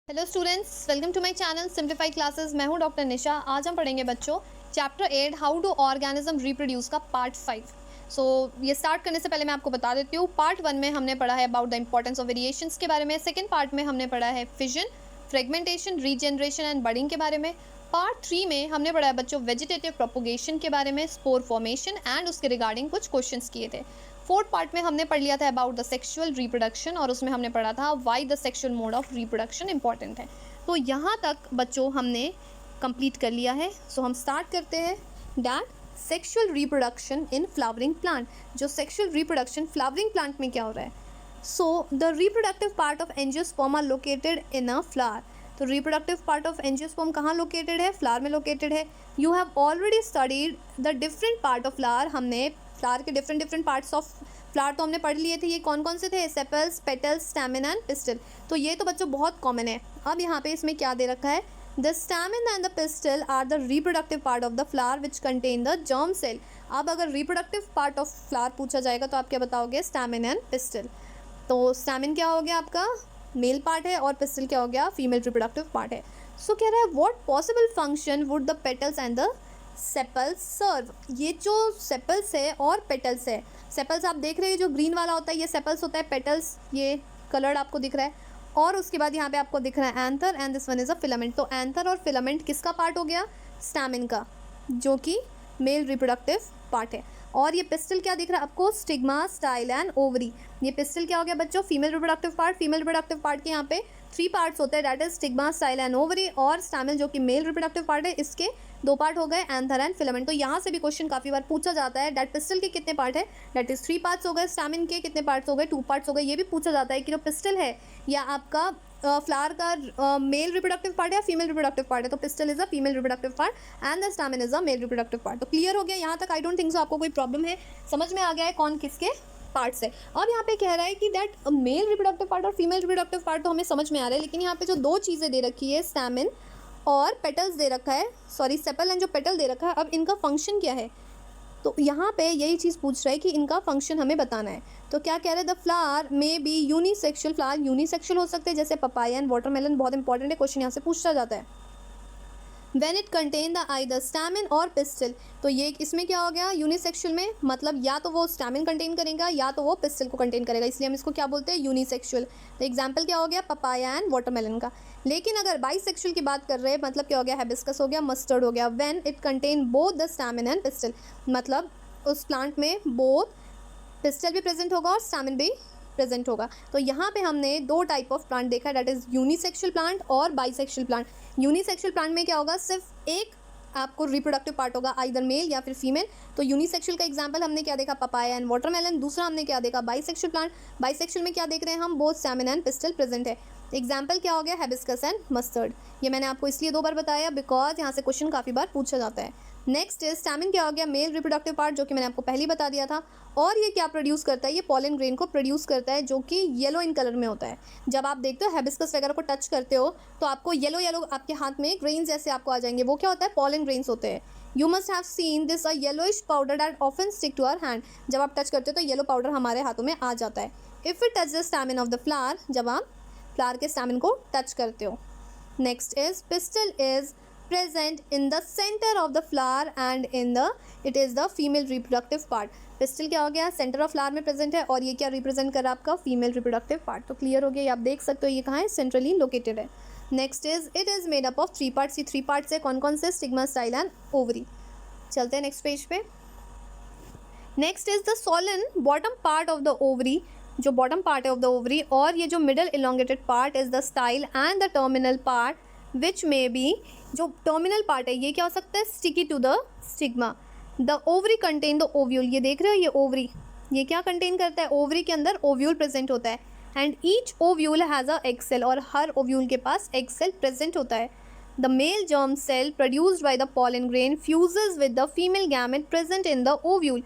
Hello students, welcome to my channel simplify classes. मैं हूं doctor Nisha. आज हम पढ़ेंगे बच्चों chapter 8 how do organism reproduce का पार्ट 5। ये स्टार्ट करने से पहले मैं आपको बता देती हूँ, पार्ट 1 में हमने पढ़ा है about the importance of variations के बारे में। सेकंड पार्ट में हमने पढ़ा है fission, fragmentation, regeneration and budding के बारे में। पार्ट 3 में हमने पढ़ा है बच्चों वेजिटेटिव प्रोपोगेशन के बारे में, स्पोर फॉर्मेशन एंड उसके रिगार्डिंग कुछ क्वेश्चंस किए थे। फोर्थ पार्ट में हमने पढ़ लिया था अबाउट द सेक्सुअल रिप्रोडक्शन और उसमें हमने पढ़ा था why the sexual mode of reproduction important है। तो यहाँ तक बच्चों हमने कंप्लीट कर लिया है। हम स्टार्ट करते हैं that sexual reproduction in flowering plant. जो सेक्सुअल रिप्रोडक्शन फ्लावरिंग प्लांट में क्या हो रहा है? The reproductive part of angiosperm are located in a flower. तो रिप्रोडक्टिव पार्ट ऑफ एंजियोस्पर्म कहाँ लोकेटेड है? फ्लावर में लोकेटेड है। You have already studied the different part of flower. हमने फ्लावर के डिफरेंट पार्ट्स ऑफ फ्लावर तो हमने पढ़ लिए थे। ये कौन कौन से थे? Sepals, petals, stamen and pistol. तो ये तो बच्चों बहुत कॉमन है। अब यहाँ पे इसमें क्या दे रखा है? The stamen and the pistil are the reproductive part of the flower which contain the germ cell. अब अगर रिप्रोडक्टिव पार्ट ऑफ फ्लावर पूछा जाएगा तो आप क्या बताओगे? Stamen and pistol. तो स्टैमेन क्या हो गया आपका? मेल पार्ट है और पिस्टल क्या हो गया? फीमेल रिप्रोडक्टिव पार्ट है। कह रहा है what possible function would the petals and the sepals serve. ये जो सेपल्स है और पेटल्स है, सेपल्स आप देख रहे हैं जो ग्रीन वाला होता है ये सेपल्स होता है, पेटल्स ये कलर्ड आपको दिख रहा है, और उसके बाद यहाँ पे आपको दिख रहा है anther and this one is a filament. तो एंथर और फिलामेंट किसका पार्ट हो गया? स्टैमेन का, जो कि मेल रिप्रोडक्टिव पार्ट है। और ये पिस्टल क्या दिख रहा है आपको? Stigma, style and ovary. ये पिस्टल क्या हो गया बच्चों? Female reproductive part. Female reproductive part के यहाँ पे 3 पार्ट्स होते हैं, that is stigma, style and ovary. और स्टैमेन जो कि मेल रिप्रोडक्टिव पार्ट है, इसके 2 पार्ट हो गए, एंथर एंड फिलामेंट। तो यहाँ से भी क्वेश्चन काफी बार पूछा जाता है दैट पिस्टल के कितने पार्ट है? दैट इज 3 पार्ट्स हो गए। स्टैमेन के कितने पार्ट्स हो गए? 2 पार्ट्स हो गए। ये भी पूछा जाता है कि जो पिस्टल है या आपका फ्लावर का मेल रिप्रोडक्टिव पार्ट है या फीमेल रिप्रोडक्टिव पार्ट है? तो pistil is a female reproductive part and the stamen is a male reproductive part. तो क्लियर हो गया यहाँ तक? आई डोंट थिंक सो आपको कोई प्रॉब्लम है, समझ में आ गया है कौन किसके पार्ट्स है। अब यहाँ पे कह रहा है कि दैट मेल रिप्रोडक्टिव पार्ट और फीमेल रिप्रोडक्टिव पार्ट तो हमें समझ में आ रहा है, लेकिन यहाँ पे जो 2 चीज़ें दे रखी है, स्टैमेन और पेटल्स दे रखा है, सॉरी सेपल एंड जो पेटल दे रखा है, अब इनका फंक्शन क्या है? तो यहाँ पे यही चीज़ पूछ रहा है कि इनका फंक्शन हमें बताना है। तो क्या कह रहे हैं? The flower may be unisexual. Flower unisexual हो सकते हैं, जैसे पपाया एंड वाटरमेलन। बहुत इंपॉर्टेंट है, क्वेश्चन यहाँ से पूछा जाता है। When it contain the either stamen और पिस्टल। तो ये इसमें क्या हो गया? यूनिसेक्सुअल में मतलब या तो वो स्टैमेन कंटेन करेगा या तो वो पिस्टल को कंटेन करेगा, इसलिए हम इसको क्या बोलते हैं? यूनिसेक्सुअल। तो एग्जाम्पल क्या हो गया? पपाया एंड वाटरमेलन का। लेकिन अगर बाइसेक्सुअल की बात कर रहे हैं, मतलब क्या हो गया? हिबिस्कस हो गया, मस्टर्ड हो गया। When it contain both the stamen and pistol, मतलब उस प्लांट में बोथ पिस्टल भी प्रेजेंट होगा और स्टैमेन भी प्रेजेंट होगा। तो यहाँ पे हमने 2 टाइप ऑफ प्लांट देखा है, दैट इज यूनिसेक्सुअल प्लांट और बाइसेक्सुअल प्लांट। यूनिसेक्सुअल प्लांट में क्या होगा? सिर्फ एक आपको रिप्रोडक्टिव पार्ट होगा, आइदर मेल या फिर फीमेल। तो यूनिसेक्सुअल का एग्जांपल हमने क्या देखा? Papaya and watermelon. दूसरा हमने क्या देखा? Bisexual plant. बाइसेक्सुअल में क्या देख रहे हैं हम? Both stamen and pistol present है। एग्जाम्पल क्या हो गया? Hibiscus and mustard. ये मैंने आपको इसलिए 2 बार बताया बिकॉज यहाँ से क्वेश्चन काफ़ी बार पूछा जाता है। नेक्स्ट इज स्टैमेन क्या हो गया? मेल रिप्रोडक्टिव पार्ट, जो कि मैंने आपको पहले ही बता दिया था। और ये क्या प्रोड्यूस करता है? ये पॉलन ग्रेन को प्रोड्यूस करता है, जो कि येलो इन कलर में होता है। जब आप देखते हो हिबिस्कस वगैरह को टच करते हो तो आपको येलो येलो आपके हाथ में ग्रेन्स जैसे आपको आ जाएंगे, वो क्या होता है? पॉलन ग्रेन्स होते हैं। You must have seen this a yellowish powder that often stick to our hand. जब आप टच करते हो तो येलो पाउडर हमारे हाथों में आ जाता है। If it touch the stamen of the flower, जब आप फ्लावर के स्टैमेन को टच करते हो। Next is pistil is present in the center of the flower and it is the female reproductive part। Pistol क्या हो गया? सेंटर ऑफ फ्लावर में प्रेजेंट है और ये क्या रिप्रेजेंट कर रहा है? आपका फीमेल रिप्रोडक्टिव पार्ट। तो क्लियर हो गया, ये आप देख सकते हो ये कहाँ है? सेंट्रली लोकेटेड है। Next is it is made up of 3 parts. ये 3 पार्ट्स है, कौन कौन से? Stigma, style and ovary. चलते हैं नेक्स्ट पेज पे। Next is the Solan bottom part of the ovary. जो बॉटम पार्ट है ऑफ द ओवरी, और ये जो middle elongated part is the style and the terminal part which may be, जो terminal part है ये क्या हो सकता है? Sticky to the stigma. The ovary contain the ovule. ये देख रहे हो ये ओवरी, ये क्या कंटेन करता है? ओवरी के अंदर ओव्यूल प्रेजेंट होता है and each ovule has a egg cell, और हर ओव्यूल के पास एग सेल प्रेजेंट होता है। The male germ cell produced by the pollen grain fuses with the female gamete present in the ovule.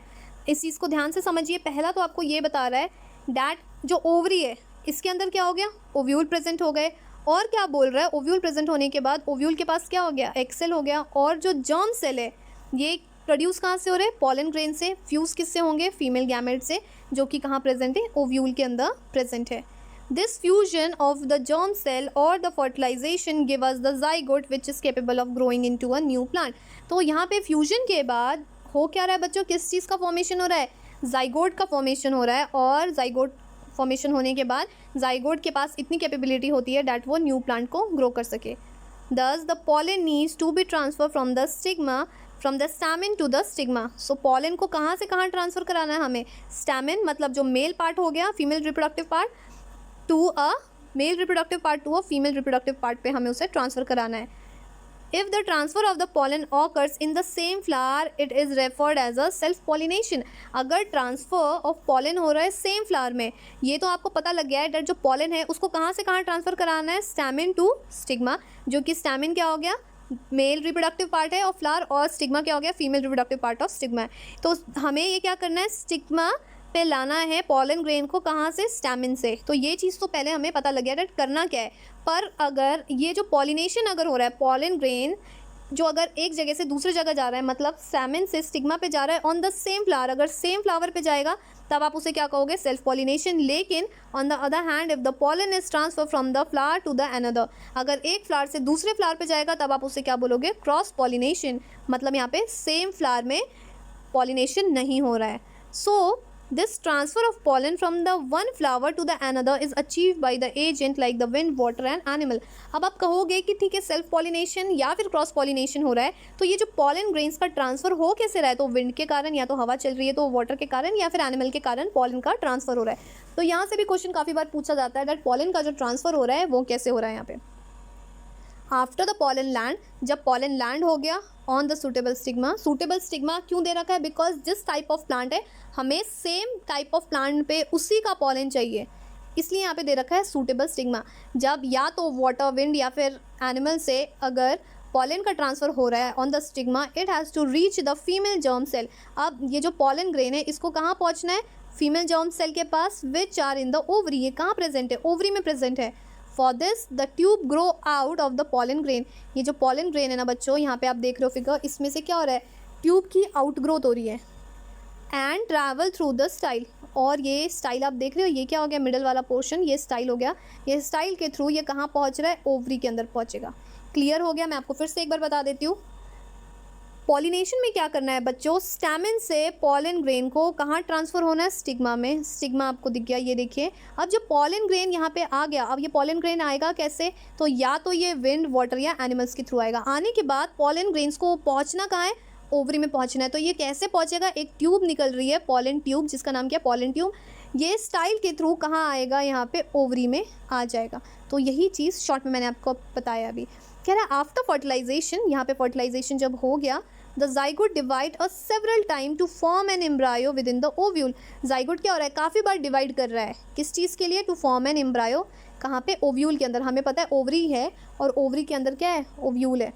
इस चीज़ को ध्यान से समझिए। पहला तो आपको ये बता रहा है दैट जो ओवरी है इसके अंदर क्या हो गया? ओव्यूल प्रेजेंट हो गए। और क्या बोल रहा है? ओव्यूल प्रेजेंट होने के बाद ओव्यूल के पास क्या हो गया? एक्सेल हो गया। और जो जर्म सेल है ये प्रोड्यूस कहाँ से हो रहे हैं? पॉलन ग्रेन से। फ्यूज़ किससे होंगे? फीमेल गैमेट से, जो कि कहाँ प्रेजेंट है? ओव्यूल के अंदर प्रेजेंट है। This fusion of the germ cell or the fertilization give us the zygote which is capable of growing into a new plant. तो यहाँ पे फ्यूजन के बाद हो क्या रहा है बच्चों, किस चीज़ का फॉर्मेशन हो रहा है, जाइगोट का फॉर्मेशन हो रहा है। और जाइगोट फॉर्मेशन होने के बाद जाइगोट के पास इतनी कैपेबिलिटी होती है डैट वो न्यू प्लांट को ग्रो कर सके। Thus the pollen needs to be transferred from the stigma from the stamen to the stigma. So pollen को कहाँ से कहाँ ट्रांसफ़र कराना है हमें, stamen मतलब जो मेल पार्ट हो गया, female reproductive part, to a male reproductive part to a female reproductive part पे हमें उसे ट्रांसफ़र कराना है। If the transfer of the pollen occurs in the same flower, it is referred as a self pollination. अगर transfer of pollen हो रहा है same flower में, ये तो आपको पता लग गया है डेट जो pollen है उसको कहाँ से कहाँ ट्रांसफ़र कराना है, stamen टू स्टिग्मा, जो कि stamen क्या हो गया, मेल रिप्रोडक्टिव पार्ट है ऑफ फ्लावर, और स्टिग्मा क्या हो गया, female reproductive part of stigma है। तो हमें ये क्या करना है, स्टिग्मा पे लाना है पॉलन ग्रेन को, कहाँ से, स्टैमिन से। तो ये चीज़ तो पहले हमें पता लग गया डेट करना क्या है। पर अगर ये जो पॉलिनेशन अगर हो रहा है, पॉलन ग्रेन जो अगर एक जगह से दूसरी जगह जा रहा है, मतलब स्टैमिन से स्टिग्मा पे जा रहा है ऑन द सेम फ्लावर, अगर सेम फ्लावर पे जाएगा तब आप उसे क्या कहोगे, सेल्फ पॉलिनेशन। लेकिन on the other hand if the pollen is transfer from the flower to the another, अगर एक फ्लावर से दूसरे फ्लावर पे जाएगा तब आप उसे क्या बोलोगे, क्रॉस पॉलिनेशन। मतलब यहाँ पे सेम फ्लावर में पॉलिनेशन नहीं हो रहा है। सो this transfer of pollen from the one flower to the another is achieved by the agent like the wind, water and animal. अब आप कहोगे कि ठीक है सेल्फ पॉलिनेशन या फिर क्रॉस पॉलिनेशन हो रहा है, तो ये जो पॉलन ग्रेन्स का ट्रांसफर हो कैसे रहा है, तो विंड के कारण, या तो हवा चल रही है तो वाटर के कारण, या फिर एनिमल के कारण पॉलन का ट्रांसफर हो रहा है। तो यहाँ से भी क्वेश्चन काफ़ी बार पूछा जाता है दैट पॉलन का जो ट्रांसफर हो रहा है वो कैसे हो रहा है। यहाँ पे आफ्टर द पॉलन लैंड, जब पॉलन लैंड हो गया on the suitable stigma, suitable stigma क्यों दे रखा है, बिकॉज जिस टाइप ऑफ प्लांट है हमें सेम टाइप ऑफ प्लांट पे उसी का पॉलन चाहिए, इसलिए यहाँ पे दे रखा है सूटेबल स्टिग्मा। जब या तो वाटर, विंड या फिर एनिमल से अगर पॉलन का ट्रांसफ़र हो रहा है on the stigma, it has to reach the female germ cell. अब ये जो पॉलन ग्रेन है इसको कहाँ पहुँचना है, फीमेल जर्म सेल के पास, which are in the ovary, ये कहाँ प्रेजेंट है, ओवरी में प्रेजेंट है। For this the tube grow out of the pollen grain, ये जो पॉलन ग्रेन है ना बच्चों, यहाँ पे आप देख रहे हो फिगर, इसमें से क्या हो रहा है, ट्यूब की आउट ग्रोथ हो रही है, and travel through the style. और ये स्टाइल आप देख रहे हो, ये क्या हो गया, मिडल वाला पोर्शन, ये स्टाइल हो गया। ये स्टाइल के थ्रू ये कहाँ पहुँच रहा है, ओवरी के अंदर पहुँचेगा। क्लियर हो गया, मैं आपको फिर से एक बार बता देती हूँ। पॉलिनेशन में क्या करना है बच्चों, स्टैमिन से पॉलन ग्रेन को कहाँ ट्रांसफ़र होना है, स्टिग्मा में। स्टिग्मा आपको दिख गया, ये देखिए। अब जो पॉलन ग्रेन यहाँ पे आ गया, अब ये पॉलन ग्रेन आएगा कैसे, तो या तो ये विंड, वाटर या एनिमल्स के थ्रू आएगा। आने के बाद पॉलन ग्रेन्स को पहुँचना कहाँ है, ओवरी में पहुँचना है। तो ये कैसे पहुँचेगा, एक ट्यूब निकल रही है पॉलन ट्यूब, जिसका नाम क्या है, पॉलन ट्यूब। ये स्टाइल के थ्रू कहाँ आएगा, यहाँ पे ओवरी में आ जाएगा। तो यही चीज़ शॉर्ट में मैंने आपको बताया अभी। कह रहा है आफ्टर फर्टिलाइजेशन, यहाँ पे फर्टिलाइजेशन जब हो गया, the zygote divide a several time to form an embryo within the ovule. Zygote क्या हो रहा है, काफ़ी बार डिवाइड कर रहा है, किस चीज़ के लिए, टू फॉर्म एन एम्ब्रायो, कहाँ पे, ओव्यूल के अंदर। हमें पता है ओवरी है और ओवरी के अंदर क्या है, ओव्यूल है।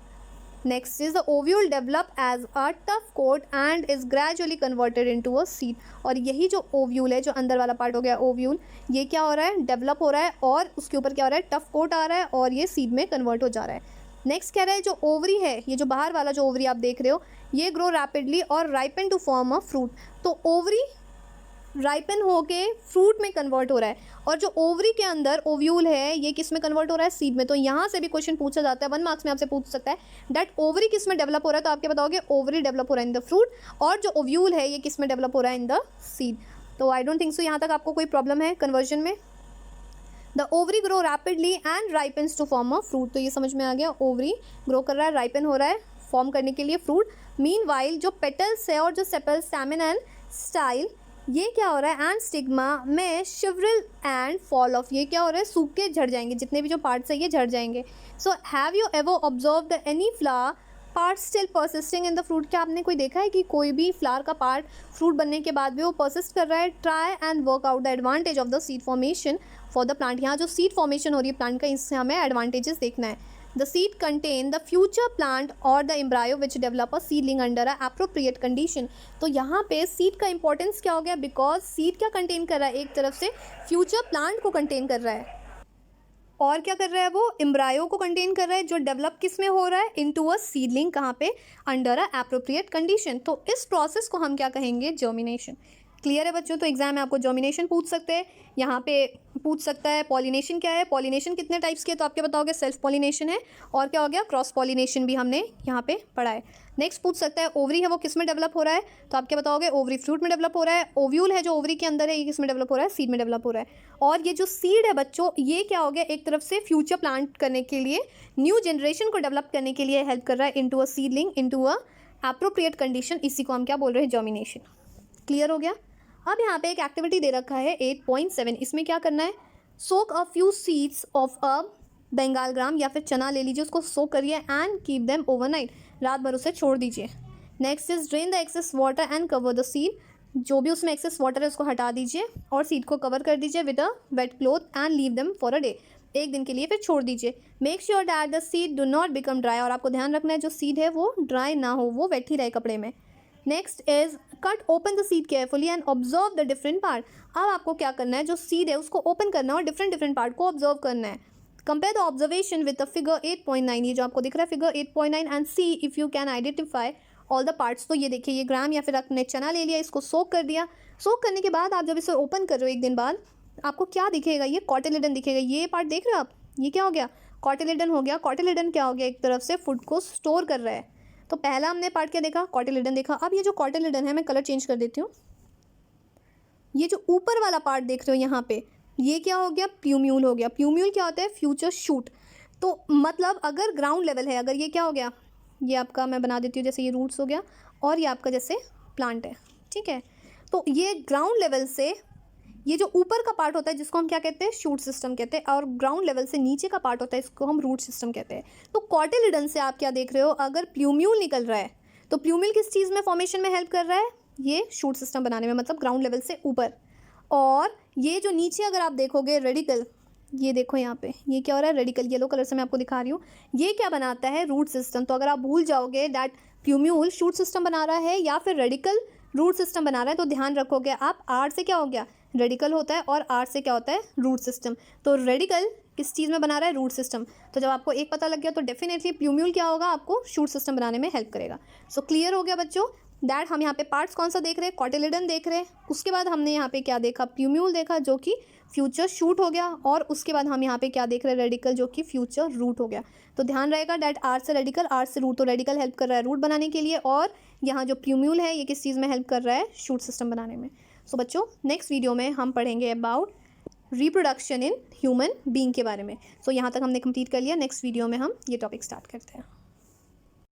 Next is the ovule develop as a tough coat and is gradually converted into a seed. और यही जो ओव्यूल है, जो अंदर वाला पार्ट हो गया ओव्यूल, ये क्या हो रहा है, डेवलप हो रहा है और उसके ऊपर क्या हो रहा है, टफ कोट आ रहा है और ये सीड में कन्वर्ट हो जा रहा है। नेक्स्ट कह रहा है जो ओवरी है, ये जो बाहर वाला जो ओवरी आप देख रहे हो, ये ग्रो रैपिडली और ripen to form a fruit. तो ओवरी राइपन होके फ्रूट में कन्वर्ट हो रहा है, और जो ओवरी के अंदर ओव्यूल है ये किस में कन्वर्ट हो रहा है, सीड में। तो यहाँ से भी क्वेश्चन पूछा जाता है, 1 मार्क्स में आपसे पूछ सकता है दैट ओवरी किस में डेवलप हो रहा है, तो आप क्या बताओगे, ओवरी डेवलप हो रहा है इन द फ्रूट, और जो ओव्यूल है ये किस में डेवलप हो रहा है, इन द सीड। तो आई डोंट थिंक सो यहाँ तक आपको कोई प्रॉब्लम है कन्वर्जन में। The ovary grow rapidly and ripens to form a fruit. तो ये समझ में आ गया, ओवरी ग्रो कर रहा है, राइपन हो रहा है फॉर्म करने के लिए फ्रूट। मीनवाइल जो पेटल्स है और जो सेपल्स, स्टैमिन एंड स्टाइल, ये क्या हो रहा है, एंड स्टिग्मा में शिवरिल एंड फॉल ऑफ, ये क्या हो रहा है, सूख के झड़ जाएंगे, जितने भी जो पार्ट्स है ये झड़ जाएंगे। So have you ever observe the any flower part still persisting in the fruit. क्या आपने कोई देखा है कि कोई भी फ्लावर का पार्ट फ्रूट बनने के बाद भी वो परसिस्ट कर रहा है। Try and work out the advantage of the seed formation for the plant. यहाँ जो सीड फॉर्मेशन हो रही है प्लांट का, इससे हमें एडवांटेजेस देखना है। The seed contain the future plant or the embryo which develop a seedling under a appropriate condition। तो यहाँ पे seed का importance क्या हो गया, because seed क्या contain कर रहा है, एक तरफ से future plant को contain कर रहा है, और क्या कर रहा है वो, embryo को contain कर रहा है, जो develop किस में हो रहा है, into a seedling, कहाँ पे, under a appropriate condition। तो इस process को हम क्या कहेंगे, germination। क्लियर है बच्चों? तो एग्जाम में आपको जर्मिनेशन पूछ सकते हैं, यहाँ पे पूछ सकता है पॉलिनेशन क्या है, पॉलिनेशन कितने टाइप्स के, तो आपके बताओगे सेल्फ पॉलिनेशन है, और क्या हो गया क्रॉस पॉलिनेशन भी हमने यहाँ पे पढ़ा है। नेक्स्ट पूछ सकता है ओवरी है वो किस में डेवलप हो रहा है, तो आप क्या बताओगे ओवरी फ्रूट में डेवलप हो रहा है। ओव्यूल है जो ओवरी के अंदर है, ये किस में डेवलप हो रहा है, सीड में डेवलप हो रहा है। और ये जो सीड है बच्चों, ये क्या हो गया, एक तरफ से फ्यूचर प्लांट करने के लिए, न्यू जनरेशन को डेवलप करने के लिए हेल्प कर रहा है into a seedling, into a appropriate condition. इसी को हम क्या बोल रहे हैं, जर्मिनेशन। क्लियर हो गया? अब यहाँ पे एक एक्टिविटी दे रखा है 8.7, इसमें क्या करना है, soak a few seeds of a Bengal gram, या फिर चना ले लीजिए, उसको सोक करिए एंड कीप देम ओवरनाइट, रात भर उसे छोड़ दीजिए। Next is drain the excess water and cover the seed, जो भी उसमें एक्सेस वाटर है उसको हटा दीजिए और सीड को कवर कर दीजिए with a wet cloth and leave them for a day, एक दिन के लिए फिर छोड़ दीजिए। Make sure that the seed do not become dry, और आपको ध्यान रखना है जो सीड है वो ड्राई ना हो, वो वेट ही रहे कपड़े में। Next is cut open the seed carefully and observe the different part. अब आपको क्या करना है, जो सीड है उसको ओपन करना है और डिफरेंट पार्ट को ऑब्जर्व करना है। Compare the observation with the figure 8.9, ये जो आपको दिख रहा है figure 8.9, and C if you can identify all the parts. तो ये देखिए, ये ग्राम या फिर आपने चना ले लिया, इसको सोक कर दिया। सोक करने के बाद आप जब इसे ओपन कर रहे हो एक दिन बाद, आपको क्या दिखेगा, ये कॉटिलिडन दिखेगा। ये पार्ट देख रहे हो आप, ये क्या हो गया, कॉटिलिडन हो गया। कॉटिलिडन क्या हो गया, एक तरफ से फूड को स्टोर कर रहा है। तो पहला हमने पार्ट क्या देखा, कॉटिलिडन देखा। अब ये जो कॉटिलिडन है, मैं कलर चेंज कर देती हूँ, ये जो ऊपर वाला पार्ट देख रहे हो यहाँ पे, ये क्या हो गया, प्यूम्यूल हो गया। प्यूम्यूल क्या होता है, फ्यूचर शूट। तो मतलब अगर ग्राउंड लेवल है, अगर ये क्या हो गया, ये आपका मैं बना देती हूँ, जैसे ये रूट्स हो गया और ये आपका जैसे प्लांट है, ठीक है। तो ये ग्राउंड लेवल से, ये जो ऊपर का पार्ट होता है जिसको हम क्या कहते हैं, शूट सिस्टम कहते हैं, और ग्राउंड लेवल से नीचे का पार्ट होता है इसको हम रूट सिस्टम कहते हैं। तो कॉटिलिडन से आप क्या देख रहे हो, अगर प्यूम्यूल निकल रहा है तो प्यूम्यूल किस चीज़ में फॉर्मेशन में हेल्प कर रहा है, ये शूट सिस्टम बनाने में, मतलब ग्राउंड लेवल से ऊपर। और ये जो नीचे अगर आप देखोगे रेडिकल, ये देखो यहाँ पे ये क्या हो रहा है, रेडिकल, येलो कलर से मैं आपको दिखा रही हूँ, ये क्या बनाता है, रूट सिस्टम। तो अगर आप भूल जाओगे दैट प्यूम्यूल शूट सिस्टम बना रहा है या फिर रेडिकल रूट सिस्टम बना रहा है, तो ध्यान रखोगे आप, आर से क्या हो गया, रेडिकल होता है, और आर से क्या होता है, रूट सिस्टम। तो रेडिकल किस चीज़ में बना रहा है, रूट सिस्टम। तो जब आपको एक पता लग गया तो डेफिनेटली प्यूम्यूल क्या होगा, आपको शूट सिस्टम बनाने में हेल्प करेगा। सो क्लियर हो गया बच्चों दैट हम यहाँ पे पार्ट्स कौन सा देख रहे हैं, कॉटिलिडन देख रहे हैं। उसके बाद हमने यहाँ पे क्या देखा, प्यूम्यूल देखा जो कि फ्यूचर शूट हो गया, और उसके बाद हम यहाँ पे क्या देख रहे हैं, रेडिकल जो कि फ्यूचर रूट हो गया। तो ध्यान रहेगा दैट आर से रेडिकल, आर से रूट। तो रेडिकल हेल्प कर रहा है रूट बनाने के लिए, और यहाँ जो प्यूम्यूल है ये किस चीज़ में हेल्प कर रहा है, शूट सिस्टम बनाने में। सो बच्चों नेक्स्ट वीडियो में हम पढ़ेंगे about reproduction in human being के बारे में। सो यहाँ तक हमने कंप्लीट कर लिया, नेक्स्ट वीडियो में हम ये टॉपिक स्टार्ट करते हैं।